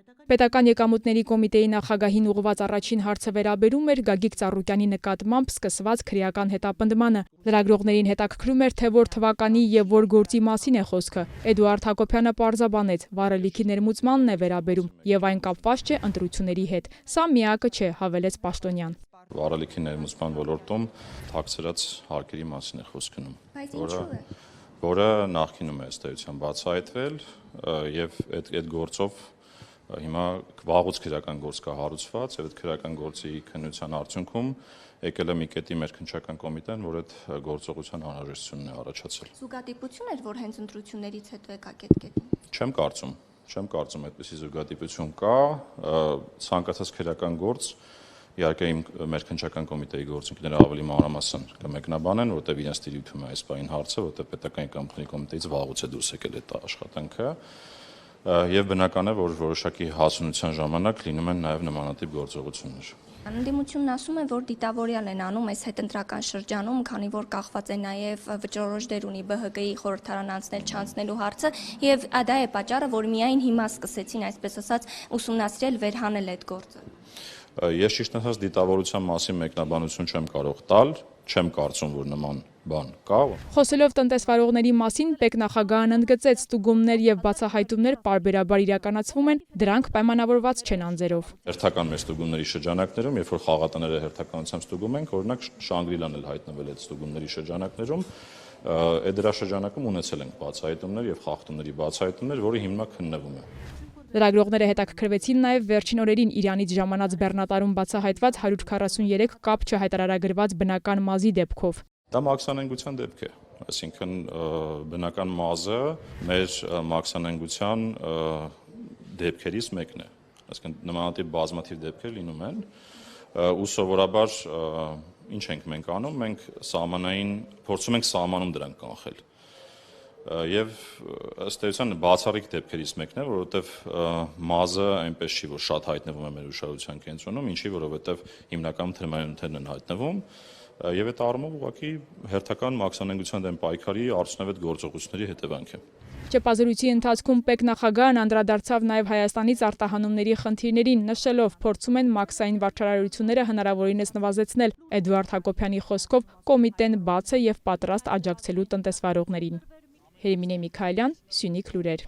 Պետական եկամուտների կոմիտեի նախագահին ուղղված առաջին հարցը վերաբերում էր Գագիկ Ծառուկյանի նկատմամբ սկսված քրեական հետապնդմանը։ Լրագրողներին հետաքրքրում էր, թե որ թվականի եւ որ գործի մասին է խոսքը։ Էդուարդ Հակոբյանը պարզաբանեց, վարելիքի ներմուծմանն է վերաբերում եւ այն կապված չէ ընտրությունների հետ։ Սա միակը չէ, հավելեց Պաշտոնյան։ Վարելիքի ներմուծման ոլորտում թաքցրած հարկերի մասին է խոսք գնում, որը նախկինում է ըստ էության բացահայտվել եւ այդ գործով հիմա վաղուց քրեական գործ կա հարուցված եւ այդ քրեական գործի քննության արդյունքում եկել է մի կետի մեր քննչական կոմիտեն, որ այդ գործողության անհրաժեշտությունն է առաջացել։ Զուգադիպություն էր, որ հենց ընտրություններից հետո եկաք այդ կետին։ Չեմ կարծում այդպիսի զուգադիպություն կա, ցանկացած քրեական գործ իհարկե մեր քննչական կոմիտեի գործընկերները ավելի մանրամասն կմեկնաբանեն, որտեղ իրենց տիրույթում է այս բային հարցը, որտեղ պետական եկամուտների կոմիտեից վաղուց է դուրս եկել այդ աշխատանքը, եւ բնական է, որ որոշակի հասունության ժամանակ լինում են նաեւ նմանատիպ գործողություններ։ Ընդդիմությունն ասում է, որ դիտավորյալ են անում այս հետընտրական շրջանում, քանի որ կախված է նաեւ վճռորոշ դեր ունի ԲՀԿ-ի խորհրդարան անցնել-չանցնելու հարցը, եւ դա է պատճառը, որ միայն հիմա սկսեցին, այսպես ասած, ուսումնասիրել, վերհանել այդ գործը։ Ես ճիշտ ասած դիտավորության մասին մեկնաբանություն չեմ կարող տալ, չեմ կարծում, որ նման բան կա։ Խոսելով տնտեսվարողների մասին, պետնախագահն ընդգծեց, ստուգումներ եւ բացահայտումներ պարբերաբար իրականացվում են, դրանք պայմանավորված չեն անձերով։ Հերթական մեր ստուգումների շրջանակներում, երբ որ խաղատները հերթականությամբ ստուգում ենք, օրինակ Շանգրիլան էլ հայտնվել այդ ստուգումների շրջանակներում, այդ դրա շրջանակում ունեցել ենք բացահայտումներ եւ խախտումների բացահայտումներ, որը հիմա քննվում է։ Լրագրողները հետաքրքրվեցին նաև վերջին օրերին Իրանից ժամանած բեռնատարում բացահայտված 143 կապ չհայտարարագրված բնական մազի դեպքով։ Դա մաքսանենգության դեպք է, այսինքն բնական մազը մեր մաքսանենգության դեպքերից մեկն է, այսինքն նմանատիպ բազմաթիվ դեպքեր լինում են, ու սովորաբար ինչ ենք մենք անում, մենք փորձում ենք սահմանում դրանք կանխել։ Եվ ըստ էության բացառիկ դեպքերից մեկն է, որովհետև մազը այնպես չի, որ շատ հայտնվում է մեր ուշադրության կենտրոնում, ինչի որովհետև հիմնականում թմրանյութերն են հայտնվում, եւ այդ առումով ուղղակի հերթական մաքսանենգության դեմ պայքարի արդյունավետ գործողությունների հետևանք է։ Չպազրույցի ընթացքում պետնախագահն անդրադարձավ նաև Հայաստանից արտահանումների խնդիրներին, նշելով, փորձում են մաքսային վաճառությունները հնարավորինս նվազեցնել։ Էդուարդ Հակոբյանի խոսքով կոմիտեն բաց է եւ պատրաստ աջակցելու տնտեսվարողներին։ Հերմինե Միքայելյան, Սյունիք լուրեր։